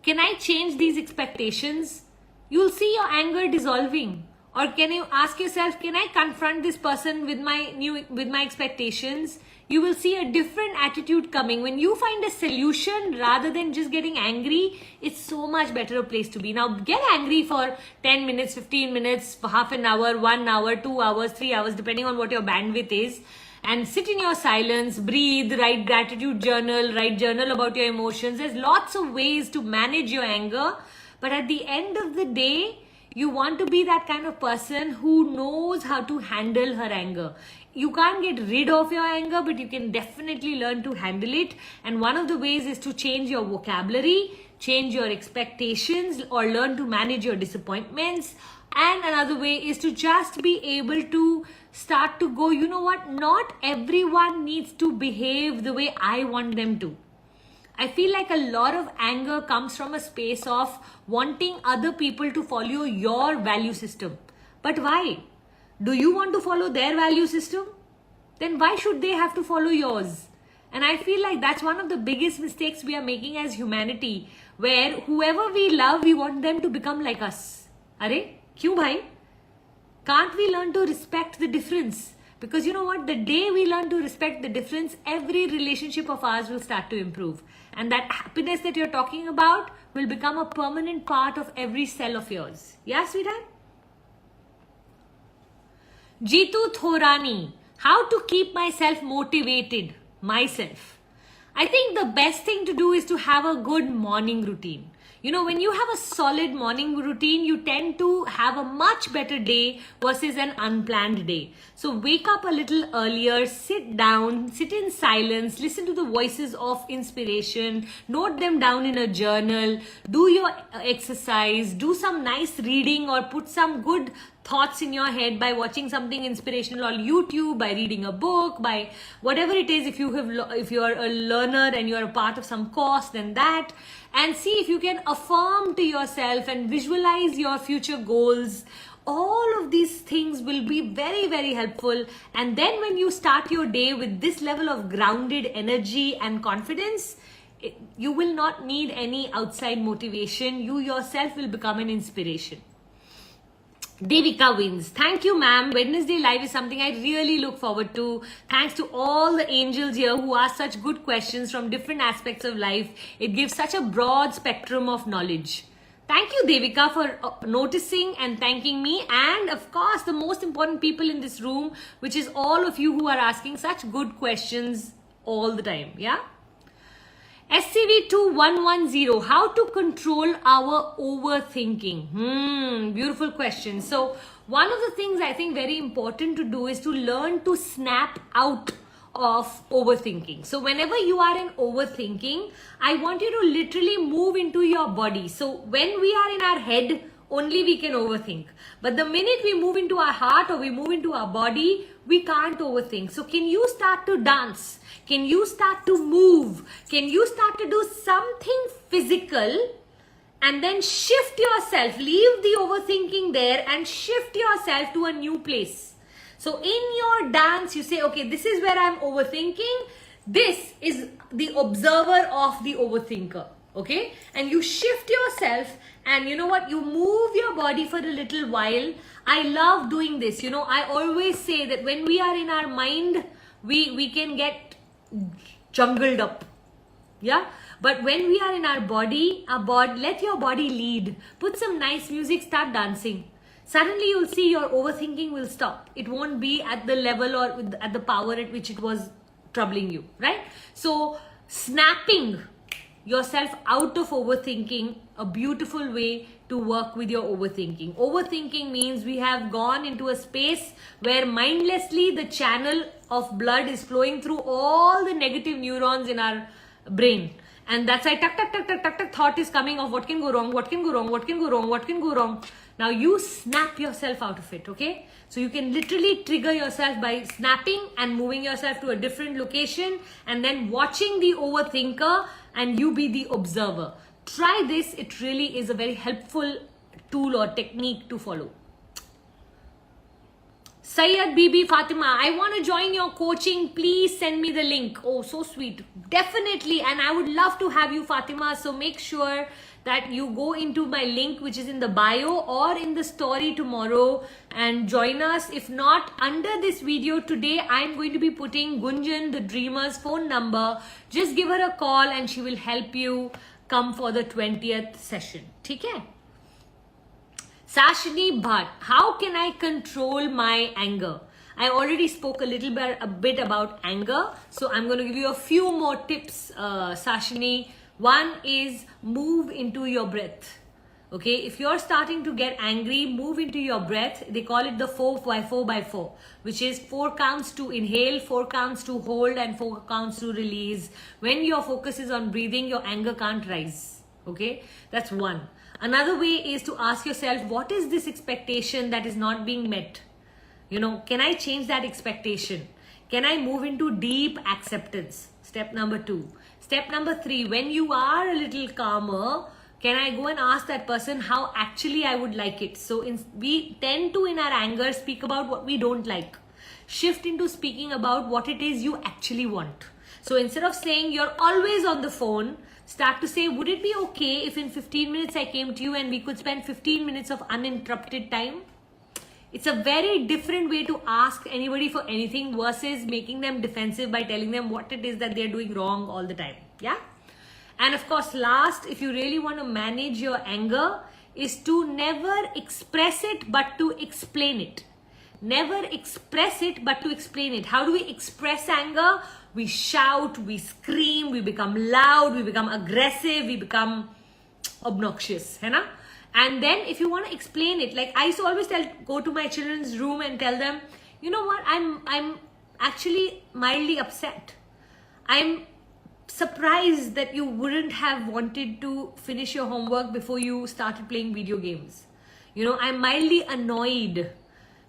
can I change these expectations? You'll see your anger dissolving. Or can you ask yourself, can I confront this person with my expectations? You will see a different attitude coming. When you find a solution rather than just getting angry, it's so much better a place to be. Now get angry for 10 minutes, 15 minutes, for half an hour, 1 hour, 2 hours, 3 hours, depending on what your bandwidth is. And sit in your silence, breathe, write gratitude journal, write journal about your emotions. There's lots of ways to manage your anger. But at the end of the day, you want to be that kind of person who knows how to handle her anger. You can't get rid of your anger, but you can definitely learn to handle it. And one of the ways is to change your vocabulary, change your expectations, or learn to manage your disappointments. And another way is to just be able to start to go, you know what, not everyone needs to behave the way I want them to. I feel like a lot of anger comes from a space of wanting other people to follow your value system. But why? Do you want to follow their value system? Then why should they have to follow yours? And I feel like that's one of the biggest mistakes we are making as humanity, where whoever we love, we want them to become like us. Are? Kyun bhai? Can't we learn to respect the difference? Because you know what? The day we learn to respect the difference, every relationship of ours will start to improve. And that happiness that you're talking about will become a permanent part of every cell of yours. Yeah, sweetheart? Jitu Thorani, how to keep myself motivated? Myself. I think the best thing to do is to have a good morning routine. You know, when you have a solid morning routine, you tend to have a much better day versus an unplanned day. So wake up a little earlier, sit down, sit in silence, listen to the voices of inspiration, note them down in a journal, do your exercise, do some nice reading or put some good thoughts in your head by watching something inspirational on YouTube, by reading a book, by whatever it is. If you're a learner and you're a part of some course, then that. And see if you can affirm to yourself and visualize your future goals. All of these things will be very, very helpful. And then when you start your day with this level of grounded energy and confidence, you will not need any outside motivation. You yourself will become an inspiration. Devika wins. Thank you, ma'am. Wednesday live is something I really look forward to. Thanks to all the angels here who ask such good questions from different aspects of life. It gives such a broad spectrum of knowledge. Thank you, Devika, for noticing and thanking me. And of course, the most important people in this room, which is all of you who are asking such good questions all the time. Yeah? SCV2110, how to control our overthinking? Beautiful question. So one of the things I think very important to do is to learn to snap out of overthinking. So whenever you are in overthinking, I want you to literally move into your body. So when we are in our head, only we can overthink. But the minute we move into our heart or we move into our body, we can't overthink. So can you start to dance? Can you start to move? Can you start to do something physical and then shift yourself? Leave the overthinking there and shift yourself to a new place. So in your dance, you say, okay, this is where I'm overthinking. This is the observer of the overthinker. Okay? And you shift yourself and you know what? You move your body for a little while. I love doing this. You know, I always say that when we are in our mind, we can get jungled up. Yeah? But when we are in our body, let your body lead. Put some nice music, start dancing. Suddenly you'll see your overthinking will stop. It won't be at the level or at the power at which it was troubling you, right? So snapping yourself out of overthinking, a beautiful way to work with your overthinking. Overthinking means we have gone into a space where mindlessly the channel of blood is flowing through all the negative neurons in our brain. And that's why tuck, tuck, tuck, tuck, tuck, tuck, thought is coming of what can go wrong, what can go wrong, what can go wrong, what can go wrong. Now you snap yourself out of it, okay? So you can literally trigger yourself by snapping and moving yourself to a different location and then watching the overthinker and you be the observer. Try this. It really is a very helpful tool or technique to follow. Sayyad Bibi Fatima, I want to join your coaching. Please send me the link. Oh, so sweet. Definitely. And I would love to have you, Fatima. So make sure that you go into my link, which is in the bio or in the story tomorrow, and join us. If not, under this video today, I'm going to be putting Gunjan, the dreamer's phone number. Just give her a call and she will help you come for the 20th session. Okay? Sashini Bhatt, how can I control my anger? I already spoke a bit about anger. So I'm going to give you a few more tips, Sashini. One is move into your breath. Okay, if you're starting to get angry, move into your breath. They call it the 4x4, which is 4 counts to inhale, 4 counts to hold, and 4 counts to release. When your focus is on breathing, your anger can't rise. Okay, that's one. Another way is to ask yourself, what is this expectation that is not being met? You know, can I change that expectation? Can I move into deep acceptance? Step number 2. Step number 3, when you are a little calmer, can I go and ask that person how actually I would like it? So we tend to, in our anger, speak about what we don't like. Shift into speaking about what it is you actually want. So instead of saying you're always on the phone, start to say, would it be okay if in 15 minutes I came to you and we could spend 15 minutes of uninterrupted time? It's a very different way to ask anybody for anything versus making them defensive by telling them what it is that they're doing wrong all the time. Yeah? And of course, last, if you really want to manage your anger, is to never express it but to explain it. Never express it but to explain it. How do we express anger? We shout, we scream, we become loud, we become aggressive, we become obnoxious. Hai na? And then if you want to explain it, like I used to always go to my children's room and tell them, you know what, I'm actually mildly upset. I'm surprised that you wouldn't have wanted to finish your homework before you started playing video games. You know, I'm mildly annoyed,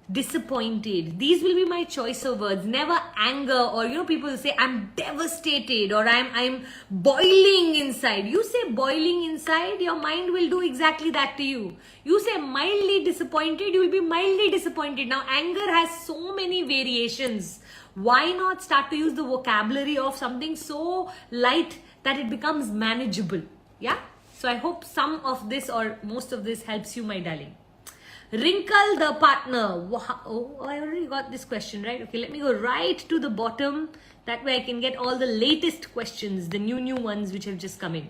disappointed. These will be my choice of words. Never anger, or you know, people will say I'm devastated or I'm boiling inside. You say boiling inside, your mind will do exactly that to you. You say mildly disappointed, you will be mildly disappointed. Now anger has so many variations. Why not start to use the vocabulary of something so light that it becomes manageable? Yeah. So I hope some of this or most of this helps you, my darling. Wrinkle the partner. Wow. Oh, I already got this question, right? Okay, let me go right to the bottom. That way I can get all the latest questions, the new ones which have just come in.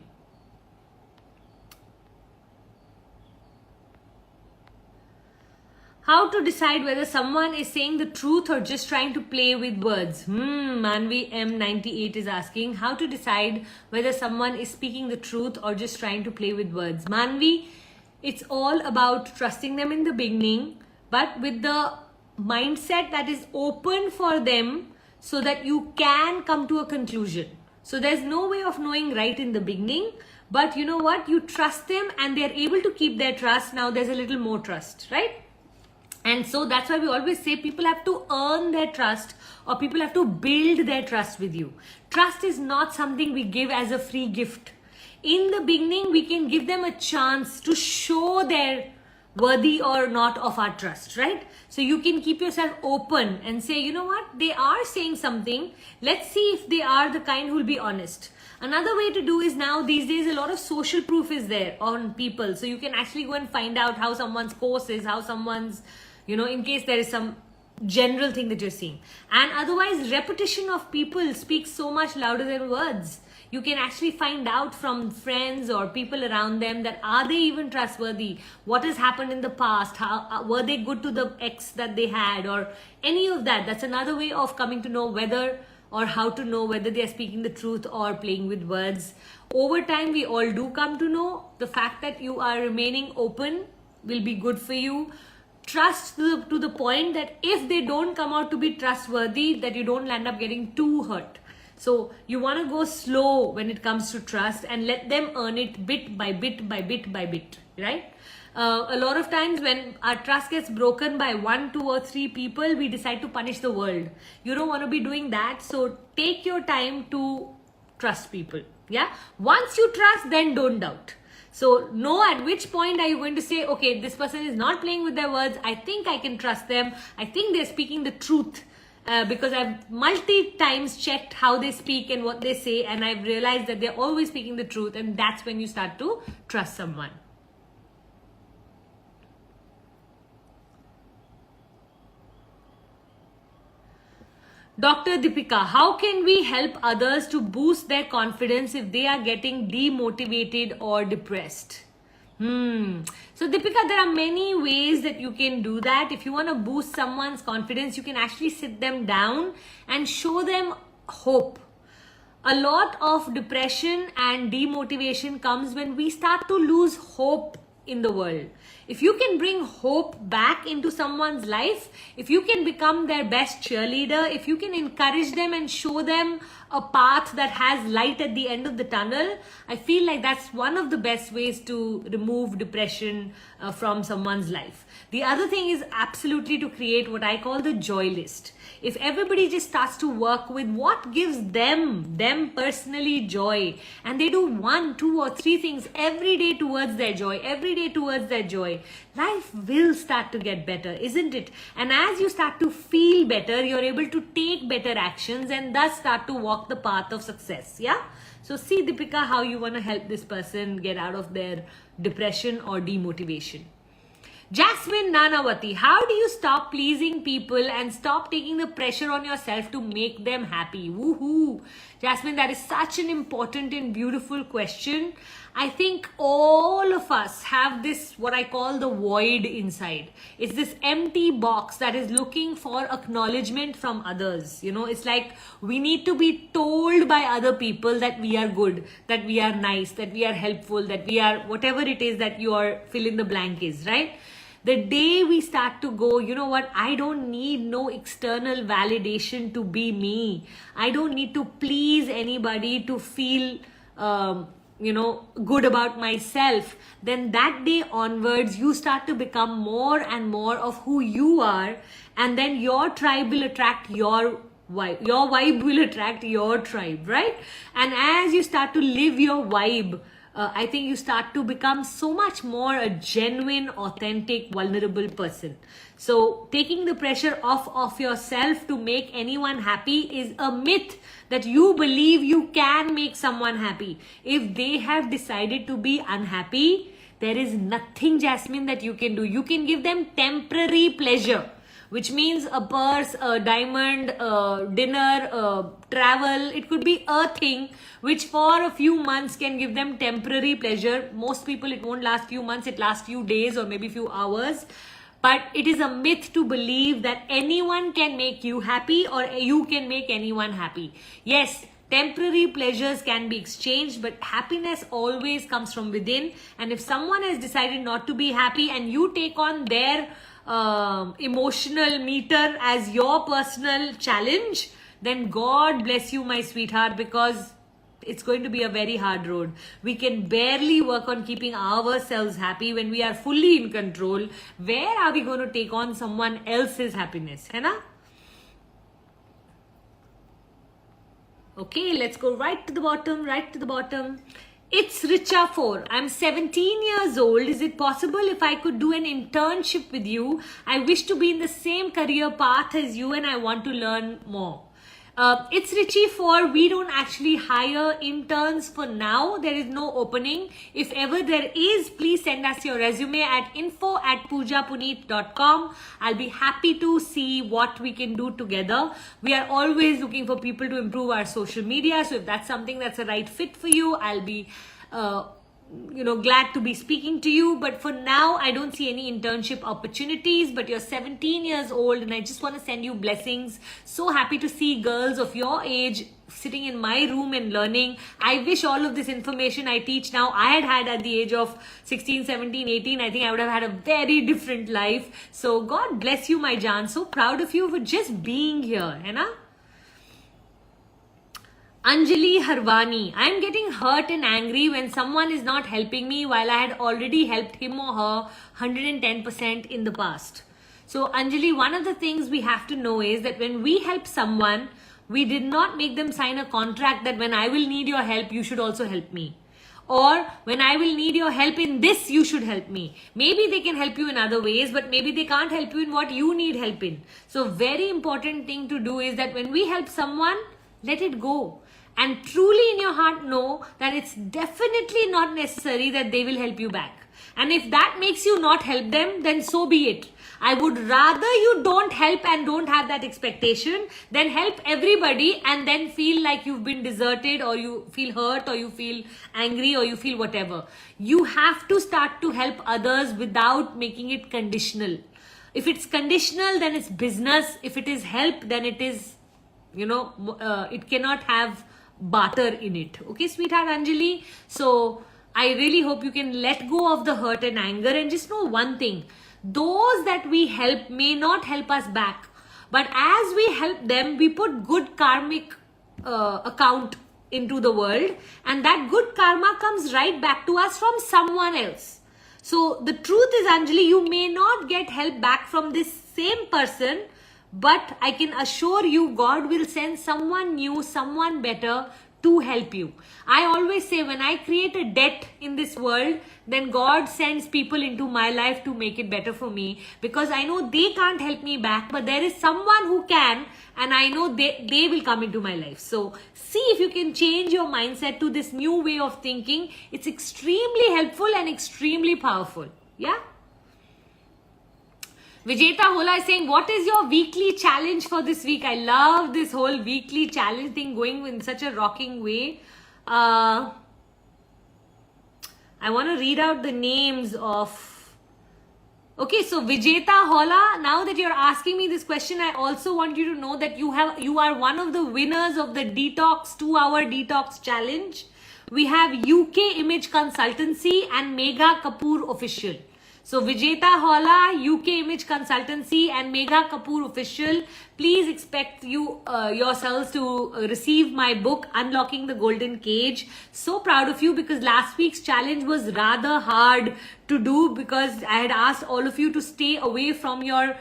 How to decide whether someone is saying the truth or just trying to play with words? Manvi M98 is asking how to decide whether someone is speaking the truth or just trying to play with words. Manvi, it's all about trusting them in the beginning, but with the mindset that is open for them so that you can come to a conclusion. So there's no way of knowing right in the beginning, but you know what? You trust them and they're able to keep their trust. Now there's a little more trust, right? And so that's why we always say people have to earn their trust or people have to build their trust with you. Trust is not something we give as a free gift. In the beginning, we can give them a chance to show they're worthy or not of our trust, right? So you can keep yourself open and say, you know what, they are saying something. Let's see if they are the kind who will be honest. Another way to do is now these days a lot of social proof is there on people. So you can actually go and find out how someone's course is, how someone's, you know, in case there is some general thing that you're seeing. And otherwise, repetition of people speaks so much louder than words. You can actually find out from friends or people around them that are they even trustworthy? What has happened in the past? How were they good to the ex that they had or any of that? That's another way of coming to know whether or how to know whether they are speaking the truth or playing with words. Over time, we all do come to know the fact that you are remaining open will be good for you. Trust to the point that if they don't come out to be trustworthy, that you don't end up getting too hurt. So you want to go slow when it comes to trust and let them earn it bit by bit by bit by bit, right? A lot of times when our trust gets broken by 1, 2 or 3 people, we decide to punish the world. You don't want to be doing that. So take your time to trust people. Yeah. Once you trust, then don't doubt. So know at which point are you going to say, okay, this person is not playing with their words. I think I can trust them. I think they're speaking the truth. Because I've multi-times checked how they speak and what they say, and I've realized that they're always speaking the truth, and that's when you start to trust someone. Dr. Deepika, how can we help others to boost their confidence if they are getting demotivated or depressed? So Deepika, there are many ways that you can do that. If you want to boost someone's confidence, you can actually sit them down and show them hope. A lot of depression and demotivation comes when we start to lose hope in the world. If you can bring hope back into someone's life, if you can become their best cheerleader, if you can encourage them and show them a path that has light at the end of the tunnel, I feel like that's one of the best ways to remove depression from someone's life. The other thing is absolutely to create what I call the joy list. If everybody just starts to work with what gives them personally joy, and they do 1, 2 or 3 things every day towards their joy, life will start to get better, isn't it? And as you start to feel better, you're able to take better actions and thus start to walk the path of success. Yeah. So see, Deepika, how you want to help this person get out of their depression or demotivation. Jasmine Nanavati, how do you stop pleasing people and stop taking the pressure on yourself to make them happy? Woohoo! Jasmine, that is such an important and beautiful question. I think all of us have this, what I call the void inside. It's this empty box that is looking for acknowledgement from others. You know, it's like we need to be told by other people that we are good, that we are nice, that we are helpful, that we are whatever it is that your fill in the blank is, right? The day we start to go, you know what, I don't need no external validation to be me. I don't need to please anybody to feel, good about myself. Then that day onwards, you start to become more and more of who you are. And then your tribe will attract your vibe. Your vibe will attract your tribe, right? And as you start to live your vibe, I think you start to become so much more a genuine, authentic, vulnerable person. So taking the pressure off of yourself to make anyone happy is a myth that you believe you can make someone happy. If they have decided to be unhappy, there is nothing, Jasmine, that you can do. You can give them temporary pleasure, which means a purse, a diamond, a dinner, a travel. It could be a thing which for a few months can give them temporary pleasure. Most people, it won't last few months, it lasts few days or maybe few hours. But it is a myth to believe that anyone can make you happy or you can make anyone happy. Yes, temporary pleasures can be exchanged, but happiness always comes from within. And if someone has decided not to be happy and you take on their emotional meter as your personal challenge, then God bless you, my sweetheart, because it's going to be a very hard road. We can barely work on keeping ourselves happy when we are fully in control. Where are we going to take on someone else's happiness? Hai na? Okay, let's go right to the bottom. It's Richa 4. I'm 17 years old. Is it possible if I could do an internship with you? I wish to be in the same career path as you and I want to learn more. It's Richie 4. We don't actually hire interns for now. There is no opening. If ever there is, please send us your resume at info@pujapuneet.com. I'll be happy to see what we can do together. We are always looking for people to improve our social media. So if that's something that's a right fit for you, I'll be glad to be speaking to you. But for now, I don't see any internship opportunities. But you're 17 years old and I just want to send you blessings. So happy to see girls of your age sitting in my room and learning. I wish all of this information I teach now I had at the age of 16, 17, 18. I think I would have had a very different life. So God bless you, my Jan. So proud of you for just being here, hai na? Anjali Harwani, I am getting hurt and angry when someone is not helping me while I had already helped him or her 110% in the past. So Anjali, one of the things we have to know is that when we help someone, we did not make them sign a contract that when I will need your help, you should also help me. Or when I will need your help in this, you should help me. Maybe they can help you in other ways, but maybe they can't help you in what you need help in. So very important thing to do is that when we help someone, let it go. And truly in your heart know that it's definitely not necessary that they will help you back. And if that makes you not help them, then so be it. I would rather you don't help and don't have that expectation than help everybody and then feel like you've been deserted, or you feel hurt, or you feel angry, or you feel whatever. You have to start to help others without making it conditional. If it's conditional, then it's business. If it is help, then it is, it cannot have barter in it. Okay, sweetheart Anjali? So I really hope you can let go of the hurt and anger and just know one thing. Those that we help may not help us back, but as we help them, we put good karmic account into the world, and that good karma comes right back to us from someone else. So the truth is, Anjali, you may not get help back from this same person, but I can assure you God will send someone new, someone better to help you. I always say when I create a debt in this world, then God sends people into my life to make it better for me, because I know they can't help me back, but there is someone who can, and I know they will come into my life. So see if you can change your mindset to this new way of thinking. It's extremely helpful and extremely powerful. Yeah. Vijeta Hola is saying, what is your weekly challenge for this week? I love this whole weekly challenge thing going in such a rocking way. I want to read out the names of... Okay, so Vijeta Hola, now that you're asking me this question, I also want you to know that you are one of the winners of the Detox 2-hour Detox Challenge. We have UK Image Consultancy and Megha Kapoor Official. So Vijeta Hola, UK Image Consultancy and Megha Kapoor Official, please expect yourselves to receive my book, Unlocking the Golden Cage. So proud of you, because last week's challenge was rather hard to do, because I had asked all of you to stay away from your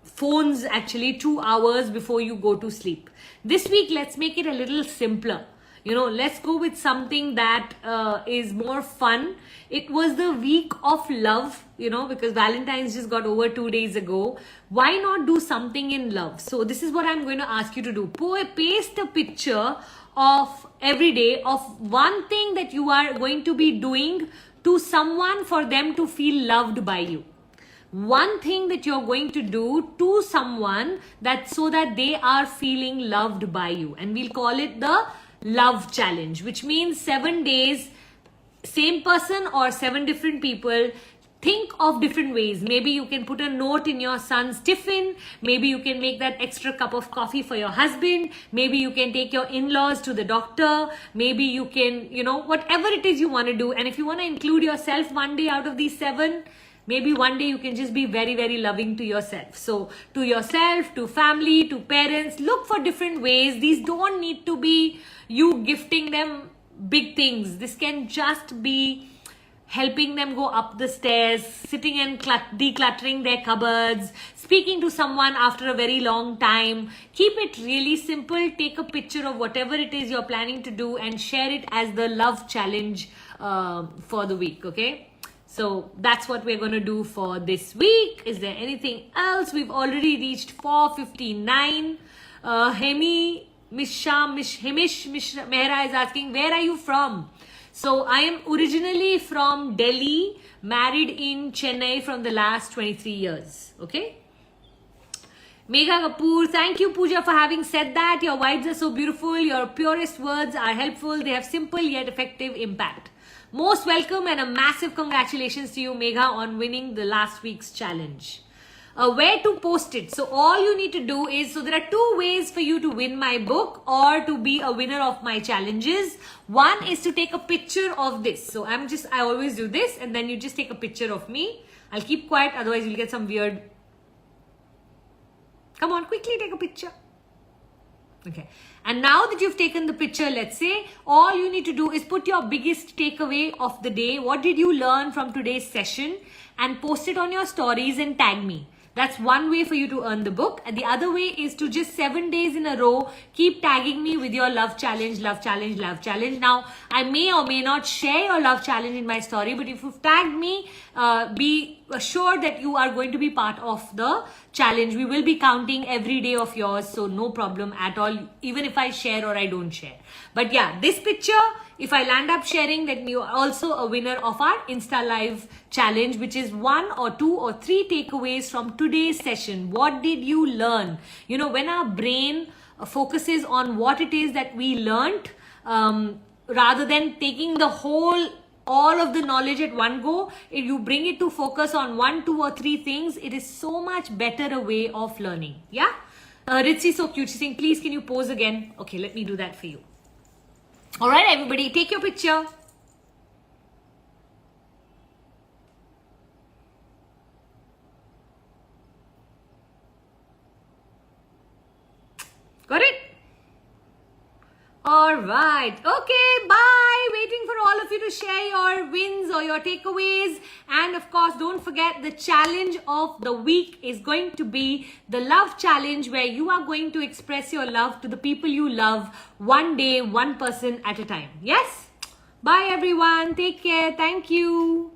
phones actually 2 hours before you go to sleep. This week, let's make it a little simpler. Let's go with something that is more fun. It was the week of love, because Valentine's just got over 2 days ago. Why not do something in love? So this is what I'm going to ask you to do. Paste a picture of every day of one thing that you are going to be doing to someone for them to feel loved by you. One thing that you're going to do to someone so that they are feeling loved by you. And we'll call it the love challenge, which means 7 days, same person or 7 different people. Think of different ways. Maybe you can put a note in your son's tiffin. Maybe you can make that extra cup of coffee for your husband. Maybe you can take your in-laws to the doctor. Maybe you can, whatever it is you want to do. And if you want to include yourself one day out of these 7, maybe one day you can just be very, very loving to yourself. So to yourself, to family, to parents, look for different ways. These don't need to be you gifting them big things. This can just be helping them go up the stairs, sitting and decluttering their cupboards, speaking to someone after a very long time. Keep it really simple. Take a picture of whatever it is you're planning to do and share it as the love challenge for the week, okay? So that's what we're going to do for this week. Is there anything else? We've already reached 4:59. Hemish Mehra is asking, where are you from? So I am originally from Delhi, married in Chennai from the last 23 years. Okay. Megha Kapoor, thank you Puja for having said that. Your vibes are so beautiful. Your purest words are helpful. They have simple yet effective impact. Most welcome and a massive congratulations to you, Megha, on winning the last week's challenge. Where to post it? So all you need to do is, so there are 2 ways for you to win my book or to be a winner of my challenges. One is to take a picture of this. So I always do this, and then you just take a picture of me. I'll keep quiet, otherwise you'll get some weird. Come on, quickly take a picture. Okay. And now that you've taken the picture, let's say, all you need to do is put your biggest takeaway of the day. What did you learn from today's session? And post it on your stories and tag me. That's one way for you to earn the book. And the other way is to just 7 days in a row, keep tagging me with your love challenge, love challenge, love challenge. Now, I may or may not share your love challenge in my story, but if you've tagged me, be assured that you are going to be part of the challenge. We will be counting every day of yours, so no problem at all, even if I share or I don't share. But yeah, this picture, if I land up sharing, then you are also a winner of our Insta Live challenge, which is 1 or 2 or 3 takeaways from today's session. What did you learn? You know, when our brain focuses on what it is that we learned, rather than taking the all of the knowledge at one go, if you bring it to focus on 1, 2 or 3 things, it is so much better a way of learning. Yeah? Ritzi, so cute. She's saying, please, can you pose again? Okay, let me do that for you. All right, everybody, take your picture. Got it? All right. Okay, bye. Waiting for all of you to share your wins or your takeaways. And of course, don't forget the challenge of the week is going to be the love challenge, where you are going to express your love to the people you love one day, one person at a time. Yes? Bye, everyone. Take care. Thank you.